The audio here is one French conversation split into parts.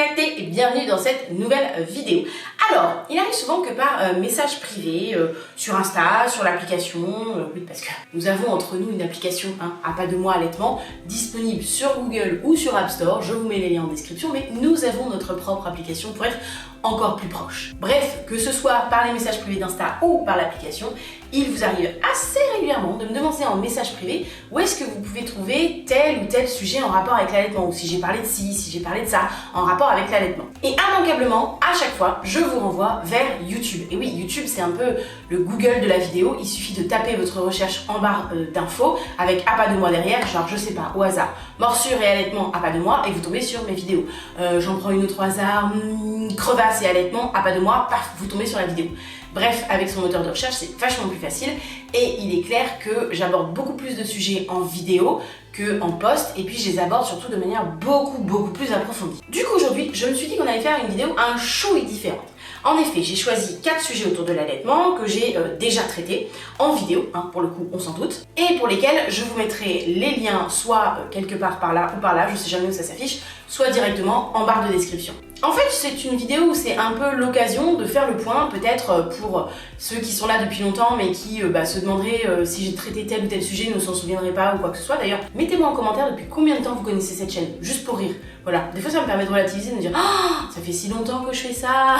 lactées et bienvenue dans cette nouvelle vidéo. Alors, il arrive souvent que par message privé, sur Insta, sur l'application, oui parce que nous avons entre nous une application, à pas de moi allaitement, disponible sur Google ou sur App Store, je vous mets les liens en description, mais nous avons notre propre application pour être encore plus proche. Bref, que ce soit par les messages privés d'Insta ou par l'application, il vous arrive assez régulièrement de me demander en message privé où est-ce que vous pouvez trouver tel ou tel sujet en rapport avec l'allaitement, ou si j'ai parlé de ci, si j'ai parlé de ça, en rapport avec l'allaitement. Et immanquablement, à chaque fois, je vous renvoie vers YouTube. Et oui, YouTube, c'est un peu le Google de la vidéo. Il suffit de taper votre recherche en barre d'infos avec à pas de moi derrière, genre je sais pas, au hasard, morsure et allaitement à pas de moi, et vous tombez sur mes vidéos. J'en prends une autre au hasard, crevasse et allaitement à pas de moi, paf, vous tombez sur la vidéo. Bref, avec son moteur de recherche, c'est vachement plus facile et il est clair que j'aborde beaucoup plus de sujets en vidéo qu'en post, et puis je les aborde surtout de manière beaucoup plus approfondie. Du coup, aujourd'hui, je me suis dit qu'on allait faire une vidéo un chouï différente. En effet, j'ai choisi 4 sujets autour de l'allaitement que j'ai déjà traités en vidéo, pour le coup, on s'en doute, et pour lesquels je vous mettrai les liens soit quelque part par là ou par là, je sais jamais où ça s'affiche, soit directement en barre de description. En fait, c'est une vidéo où c'est un peu l'occasion de faire le point, peut-être pour ceux qui sont là depuis longtemps mais qui se demanderaient si j'ai traité tel ou tel sujet, ne s'en souviendraient pas ou quoi que ce soit. D'ailleurs, mettez-moi en commentaire depuis combien de temps vous connaissez cette chaîne, juste pour rire. Voilà, des fois ça me permet de relativiser, de me dire « Ah, ça fait si longtemps que je fais ça !»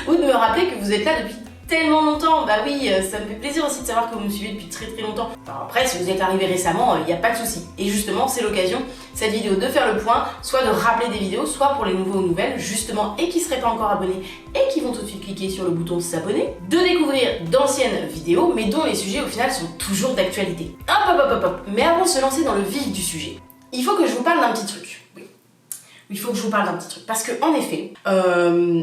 ou de me rappeler que vous êtes là depuis tellement longtemps. Bah oui, ça me fait plaisir aussi de savoir que vous me suivez depuis très longtemps. Alors après, si vous êtes arrivé récemment, il n'y a pas de souci. Et justement, c'est l'occasion, cette vidéo, de faire le point, soit de rappeler des vidéos, soit pour les nouveaux ou nouvelles, justement, et qui ne seraient pas encore abonnés, et qui vont tout de suite cliquer sur le bouton s'abonner, de découvrir d'anciennes vidéos, mais dont les sujets, au final, sont toujours d'actualité. Hop. Mais avant de se lancer dans le vif du sujet, il faut que je vous parle d'un petit truc. Il faut que je vous parle d'un petit truc, parce que en effet,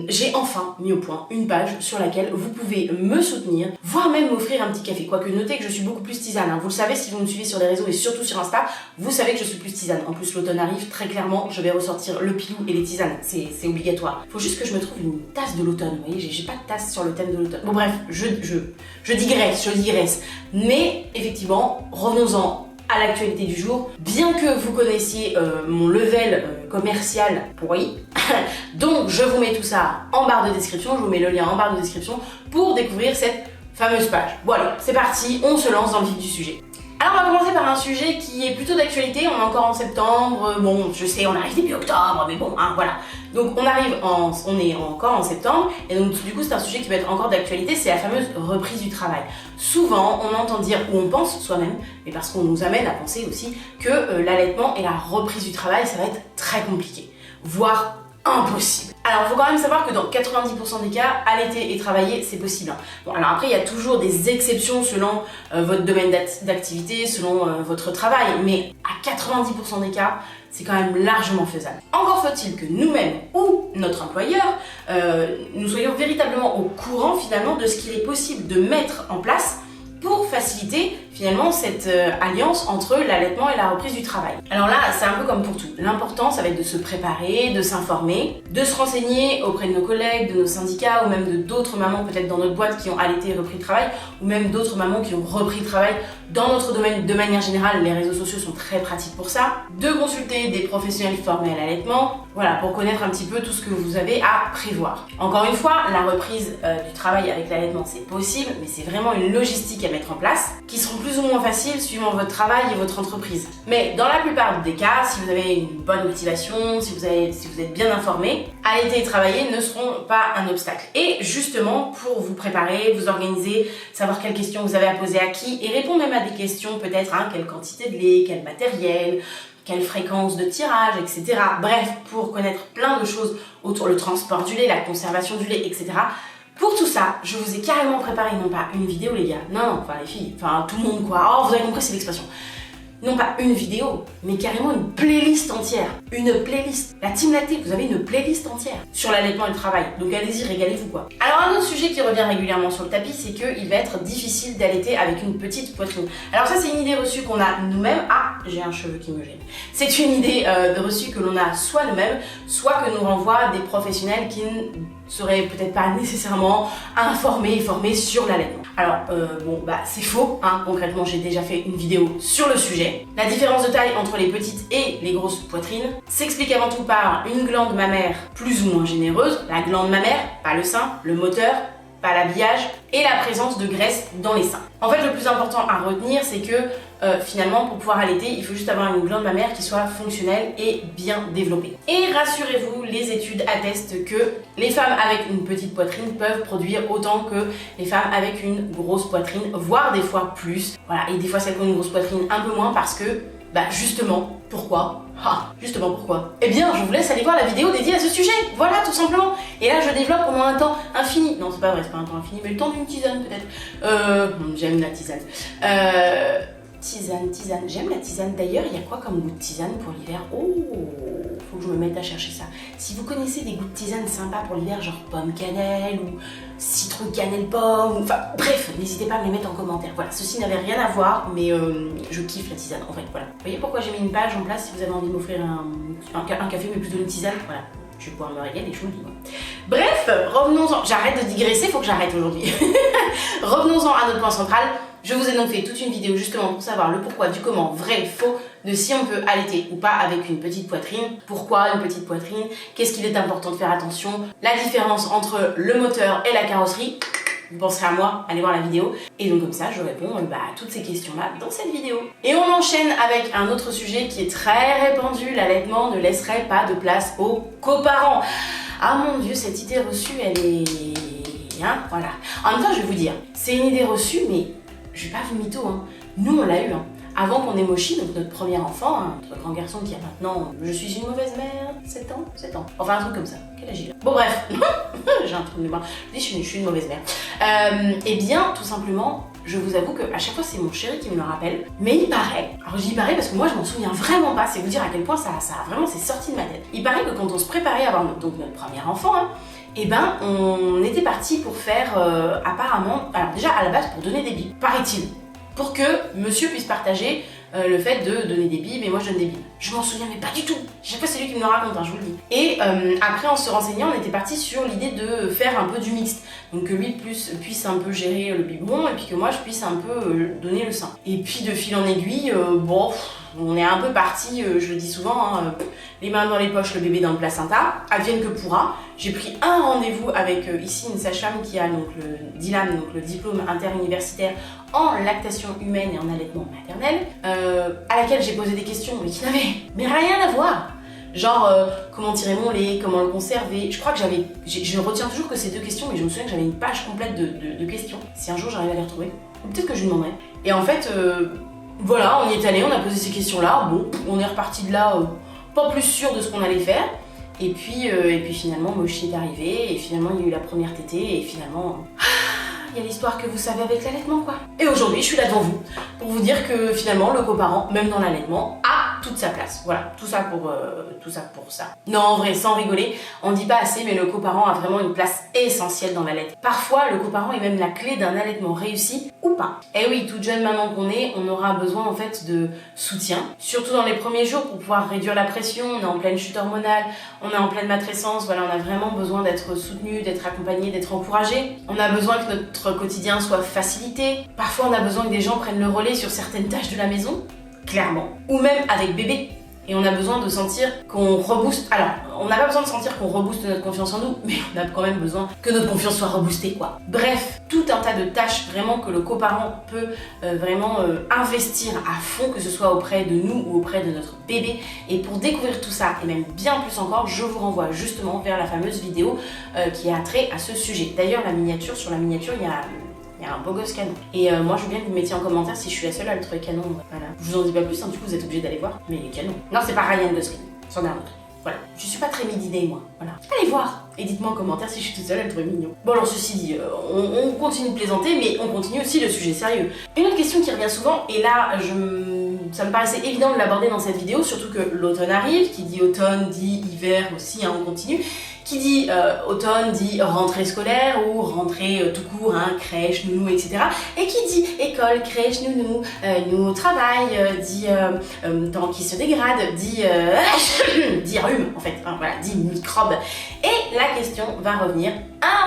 j'ai enfin mis au point une page sur laquelle vous pouvez me soutenir, voire même m'offrir un petit café. Quoique notez que je suis beaucoup plus tisane, vous le savez si vous me suivez sur les réseaux et surtout sur Insta, vous savez que je suis plus tisane. En plus l'automne arrive, très clairement, je vais ressortir le pilou et les tisanes, c'est obligatoire. Faut juste que je me trouve une tasse de l'automne, vous voyez, j'ai pas de tasse sur le thème de l'automne. Bon bref, je digresse. Mais effectivement, revenons-en à l'actualité du jour, bien que vous connaissiez mon level commercial pourri, donc je vous mets tout ça en barre de description, je vous mets le lien en barre de description pour découvrir cette fameuse page. Voilà, c'est parti, on se lance dans le vif du sujet. Alors on va commencer par un sujet qui est plutôt d'actualité, on est encore en septembre, bon je sais on arrive début octobre, mais bon voilà. Donc on est encore en septembre, et donc du coup c'est un sujet qui va être encore d'actualité, c'est la fameuse reprise du travail. Souvent on entend dire, ou on pense soi-même, mais parce qu'on nous amène à penser aussi que l'allaitement et la reprise du travail ça va être très compliqué, voire impossible. Alors il faut quand même savoir que dans 90% des cas, allaiter et travailler c'est possible. Bon alors après il y a toujours des exceptions selon votre domaine d'activité, selon votre travail, mais à 90% des cas, c'est quand même largement faisable. Encore faut-il que nous-mêmes ou notre employeur, nous soyons véritablement au courant finalement de ce qu'il est possible de mettre en place pour faciliter finalement cette alliance entre l'allaitement et la reprise du travail. Alors là, c'est un peu comme pour tout. L'important, ça va être de se préparer, de s'informer, de se renseigner auprès de nos collègues, de nos syndicats, ou même de d'autres mamans peut-être dans notre boîte qui ont allaité et repris le travail, ou même d'autres mamans qui ont repris le travail dans notre domaine. De manière générale, les réseaux sociaux sont très pratiques pour ça. De consulter des professionnels formés à l'allaitement, voilà, pour connaître un petit peu tout ce que vous avez à prévoir. Encore une fois, la reprise du travail avec l'allaitement, c'est possible, mais c'est vraiment une logistique à mettre en place, qui seront plus ou moins faciles suivant votre travail et votre entreprise. Mais dans la plupart des cas, si vous avez une bonne motivation, si vous êtes bien informé, allaiter et travailler ne seront pas un obstacle. Et justement, pour vous préparer, vous organiser, savoir quelles questions vous avez à poser à qui, et répondre même à des questions peut-être, quelle quantité de lait, quel matériel, quelle fréquence de tirage, etc. Bref, pour connaître plein de choses autour le transport du lait, la conservation du lait, etc. Pour tout ça, je vous ai carrément préparé non pas une vidéo les gars, non, enfin les filles, enfin tout le monde quoi, oh vous avez compris c'est l'expression. Non pas une vidéo, mais carrément une playlist entière. Une playlist. La Team Lactée, vous avez une playlist entière sur l'allaitement et le travail. Donc allez-y, régalez-vous quoi. Alors un autre sujet qui revient régulièrement sur le tapis, c'est qu'il va être difficile d'allaiter avec une petite poitrine. Alors ça c'est une idée reçue qu'on a nous-mêmes. Ah, j'ai un cheveu qui me gêne. C'est une idée reçue que l'on a soit nous-mêmes, soit que nous renvoient des professionnels qui seraient peut-être pas nécessairement informées et formées sur l'allaitement. Alors bon bah c'est faux, hein. Concrètement j'ai déjà fait une vidéo sur le sujet. La différence de taille entre les petites et les grosses poitrines s'explique avant tout par une glande mammaire plus ou moins généreuse, la glande mammaire, pas le sein, le moteur, pas l'habillage, et la présence de graisse dans les seins. En fait, le plus important à retenir, c'est que finalement, pour pouvoir allaiter, il faut juste avoir une glande mammaire qui soit fonctionnelle et bien développée. Et rassurez-vous, les études attestent que les femmes avec une petite poitrine peuvent produire autant que les femmes avec une grosse poitrine, voire des fois plus. Voilà, et des fois celles qui ont une grosse poitrine un peu moins parce que, bah justement, pourquoi ? Justement pourquoi ? Eh bien, je vous laisse aller voir la vidéo dédiée à ce sujet, voilà, tout simplement. Et là, je développe pendant un temps infini. Non, c'est pas vrai, c'est pas un temps infini, mais le temps d'une tisane, peut-être. J'aime la tisane. Tisane, j'aime la tisane. D'ailleurs, il y a quoi comme goût de tisane pour l'hiver ? Oh, faut que je me mette à chercher ça. Si vous connaissez des goûts de tisane sympas pour l'hiver, genre pomme cannelle ou citron cannelle pomme, enfin bref, n'hésitez pas à me les mettre en commentaire. Voilà, ceci n'avait rien à voir, mais je kiffe la tisane en fait. Voilà. Vous voyez pourquoi j'ai mis une page en place si vous avez envie de m'offrir un café, mais plutôt une tisane. Voilà. Je vais pouvoir me régaler, je vous le dis. Bref, revenons-en. J'arrête de digresser, faut que j'arrête aujourd'hui. Revenons-en à notre point central. Je vous ai donc fait toute une vidéo justement pour savoir le pourquoi, du comment, vrai, faux, de si on peut allaiter ou pas avec une petite poitrine, pourquoi une petite poitrine, qu'est-ce qu'il est important de faire attention, la différence entre le moteur et la carrosserie. Vous penserez à moi, allez voir la vidéo. Et donc comme ça, je réponds à toutes ces questions-là dans cette vidéo. Et on enchaîne avec un autre sujet qui est très répandu. L'allaitement ne laisserait pas de place aux coparents. Ah mon Dieu, cette idée reçue, elle est... Hein, voilà. En même temps, je vais vous dire, c'est une idée reçue, mais je vais pas vous mytho, hein. Nous, on l'a eu, hein. Avant qu'on ait Moshi, donc notre premier enfant, hein, notre grand garçon qui a maintenant, je suis une mauvaise mère, 7 ans. Enfin, un truc comme ça. Quel âge il a ? Bon, bref, j'ai un truc de mémoire. Je suis une mauvaise mère. Eh bien, tout simplement, je vous avoue qu'à chaque fois, c'est mon chéri qui me le rappelle. Mais il paraît, alors je dis paraît parce que moi, je m'en souviens vraiment pas, c'est vous dire à quel point ça vraiment, c'est sorti de ma tête. Il paraît que quand on se préparait à avoir notre premier enfant, hein, eh ben, on était parti pour faire, apparemment, alors déjà, à la base, pour donner des billes, paraît-il. Pour que monsieur puisse partager le fait de donner des billes, mais moi je donne des billes. Je m'en souviens mais pas du tout. Chaque fois c'est lui qui me le raconte, hein, je vous le dis. Et après en se renseignant, on était parti sur l'idée de faire un peu du mixte. Donc que lui puisse un peu gérer le biberon et puis que moi je puisse un peu donner le sein. Et puis de fil en aiguille, bon, on est un peu parti, je le dis souvent, hein, les mains dans les poches, le bébé dans le placenta, advienne que pourra. J'ai pris un rendez-vous avec ici une sage-femme qui a donc le DILAM, donc le diplôme interuniversitaire en lactation humaine et en allaitement maternel, à laquelle j'ai posé des questions mais qui n'avaient rien à voir. Genre comment tirer mon lait, comment le conserver. Je crois que je retiens toujours que ces deux questions, mais je me souviens que j'avais une page complète de questions. Si un jour j'arrive à les retrouver, peut-être que je lui demanderai. Et en fait, voilà, on y est allé, on a posé ces questions-là. Bon, on est reparti de là, pas plus sûr de ce qu'on allait faire. Et puis finalement, Moshi est arrivé, et finalement il y a eu la première tétée, et finalement... il y a l'histoire que vous savez avec l'allaitement, quoi. Et aujourd'hui, je suis là devant vous pour vous dire que finalement, le coparent, même dans l'allaitement, a toute sa place. Voilà, tout ça pour ça. Non, en vrai, sans rigoler, on dit pas assez, mais le coparent a vraiment une place essentielle dans l'allaitement. Parfois, le coparent est même la clé d'un allaitement réussi ou pas. Et oui, toute jeune maman qu'on est, on aura besoin en fait de soutien, surtout dans les premiers jours pour pouvoir réduire la pression. On est en pleine chute hormonale, on est en pleine matrescence, voilà, on a vraiment besoin d'être soutenu, d'être accompagné, d'être encouragé. On a besoin que notre quotidien soit facilité. Parfois, on a besoin que des gens prennent le relais sur certaines tâches de la maison, clairement. Ou même avec bébé. Et on a besoin de sentir qu'on rebooste. Alors, on n'a pas besoin de sentir qu'on rebooste notre confiance en nous, mais on a quand même besoin que notre confiance soit reboostée, quoi. Bref, tout un tas de tâches vraiment que le coparent peut vraiment investir à fond, que ce soit auprès de nous ou auprès de notre bébé. Et pour découvrir tout ça, et même bien plus encore, je vous renvoie justement vers la fameuse vidéo qui a trait à ce sujet. D'ailleurs, sur la miniature, il y a un beau gosse canon. Et moi, je veux bien que vous mettiez en commentaire si je suis la seule à le trouver canon. Voilà. Je vous en dis pas plus, hein, du coup, vous êtes obligés d'aller voir. Mais il est canon. Non, c'est pas Ryan Gosling. C'en est un autre. Voilà. Je suis pas très mid-idée, moi. Voilà. Allez voir. Et dites-moi en commentaire si je suis toute seule à le trouver mignon. Bon, alors, ceci dit, on continue de plaisanter, mais on continue aussi le sujet sérieux. Une autre question qui revient souvent, et là, ça me paraissait évident de l'aborder dans cette vidéo, surtout que l'automne arrive. Qui dit automne dit hiver aussi, hein, on continue. Qui dit automne dit rentrée scolaire ou rentrée tout court, hein, crèche, nounou, etc. Et qui dit école, crèche, nounou, nounou travail, dit temps qui se dégrade, dit, dit rhume en fait, hein, voilà, dit microbe. Et la question va revenir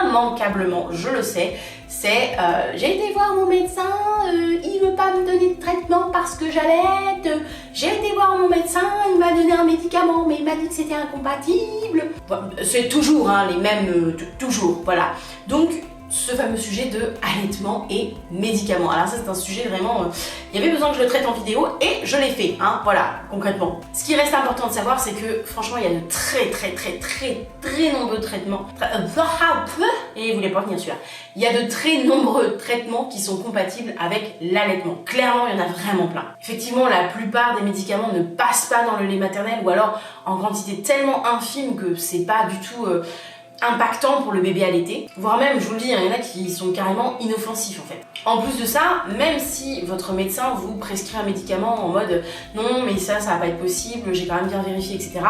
immanquablement, je le sais, c'est j'ai été voir mon médecin, il veut pas me donner de traitement parce que j'allaite, j'ai été voir mon médecin, il m'a donné un médicament mais il m'a dit que c'était incompatible. Bon, c'est toujours hein, les mêmes, toujours, voilà. Donc ce fameux sujet de allaitement et médicaments. Alors ça c'est un sujet vraiment, il y avait besoin que je le traite en vidéo et je l'ai fait, hein, voilà, concrètement. Ce qui reste important de savoir, c'est que franchement il y a de très nombreux traitements, et vous voulez pas venir celui-là, il y a de très nombreux traitements qui sont compatibles avec l'allaitement. Clairement il y en a vraiment plein. Effectivement la plupart des médicaments ne passent pas dans le lait maternel ou alors en quantité tellement infime que c'est pas du tout impactant pour le bébé allaité, voire même, je vous le dis, il y en a qui sont carrément inoffensifs en fait. En plus de ça, même si votre médecin vous prescrit un médicament en mode non mais ça va pas être possible, j'ai quand même bien vérifié, etc.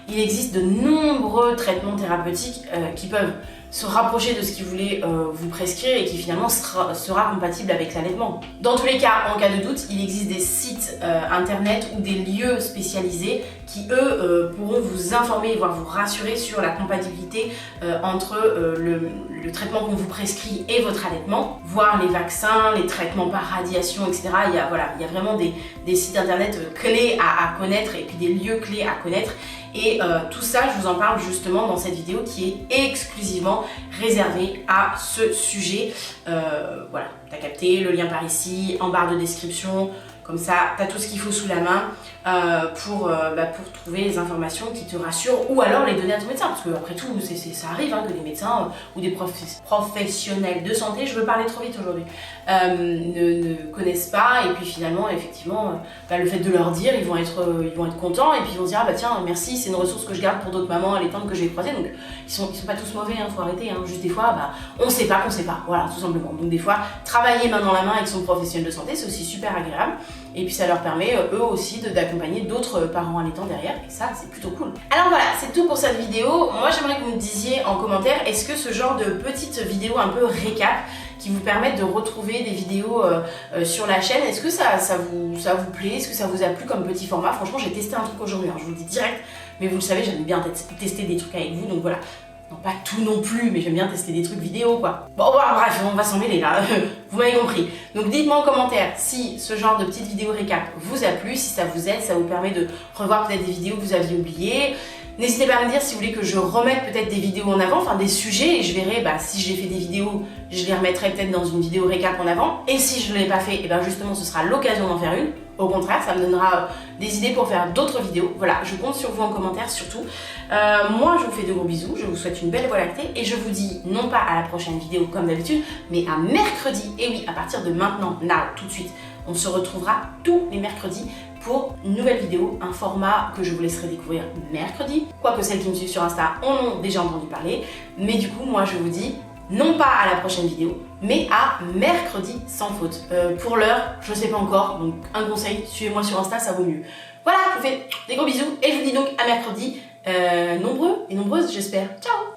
Il existe de nombreux traitements thérapeutiques qui peuvent se rapprocher de ce qu'il voulait vous prescrire et qui finalement sera compatible avec l'allaitement. Dans tous les cas, en cas de doute, il existe des sites internet ou des lieux spécialisés qui eux pourront vous informer, voire vous rassurer sur la compatibilité entre le traitement qu'on vous prescrit et votre allaitement, voire les vaccins, les traitements par radiation, etc. Il y a vraiment des sites internet clés à connaître et puis des lieux clés à connaître. Et tout ça, je vous en parle justement dans cette vidéo qui est exclusivement réservée à ce sujet. Voilà, t'as capté, le lien par ici, en barre de description. Comme ça, t'as tout ce qu'il faut sous la main pour trouver les informations qui te rassurent ou alors les donner à ton médecin. Parce que après tout, ça arrive hein, que des médecins ou des professionnels de santé, je veux parler trop vite aujourd'hui, ne connaissent pas. Et puis finalement, effectivement, le fait de leur dire, ils vont être contents et puis ils vont se dire ah bah tiens, merci, c'est une ressource que je garde pour d'autres mamans allaitantes que je vais croiser. Donc ils sont pas tous mauvais, hein, faut arrêter. Hein. Juste des fois, on sait pas qu'on sait pas. Voilà, tout simplement. Donc des fois, travailler main dans la main avec son professionnel de santé, c'est aussi super agréable. Et puis ça leur permet eux aussi d'accompagner d'autres parents allaitants derrière et ça c'est plutôt cool. Alors voilà, c'est tout pour cette vidéo. Moi j'aimerais que vous me disiez en commentaire, est-ce que ce genre de petites vidéos un peu récap qui vous permettent de retrouver des vidéos sur la chaîne, est-ce que ça vous plaît, est-ce que ça vous a plu comme petit format? Franchement j'ai testé un truc aujourd'hui, hein, je vous le dis direct, mais vous le savez j'aime bien tester des trucs avec vous, donc voilà. Non, pas tout non plus, mais j'aime bien tester des trucs vidéo quoi. Bon, bref, on va s'en mêler là, vous m'avez compris. Donc dites-moi en commentaire si ce genre de petite vidéo récap vous a plu, si ça vous aide, ça vous permet de revoir peut-être des vidéos que vous aviez oubliées. N'hésitez pas à me dire si vous voulez que je remette peut-être des vidéos en avant, enfin des sujets, et je verrai si j'ai fait des vidéos, je les remettrai peut-être dans une vidéo récap en avant. Et si je ne l'ai pas fait, et justement ce sera l'occasion d'en faire une. Au contraire, ça me donnera des idées pour faire d'autres vidéos. Voilà, je compte sur vous en commentaire surtout. Moi, je vous fais de gros bisous, je vous souhaite une belle voie lactée et je vous dis non pas à la prochaine vidéo comme d'habitude, mais à mercredi. Et oui, à partir de maintenant, tout de suite, on se retrouvera tous les mercredis pour une nouvelle vidéo, un format que je vous laisserai découvrir mercredi. Quoique celles qui me suivent sur Insta en ont déjà entendu parler. Mais du coup, moi, je vous dis non pas à la prochaine vidéo, mais à mercredi sans faute. Pour l'heure, je ne sais pas encore, donc un conseil, suivez-moi sur Insta, ça vaut mieux. Voilà, je vous fais des gros bisous et je vous dis donc à mercredi, nombreux et nombreuses j'espère. Ciao!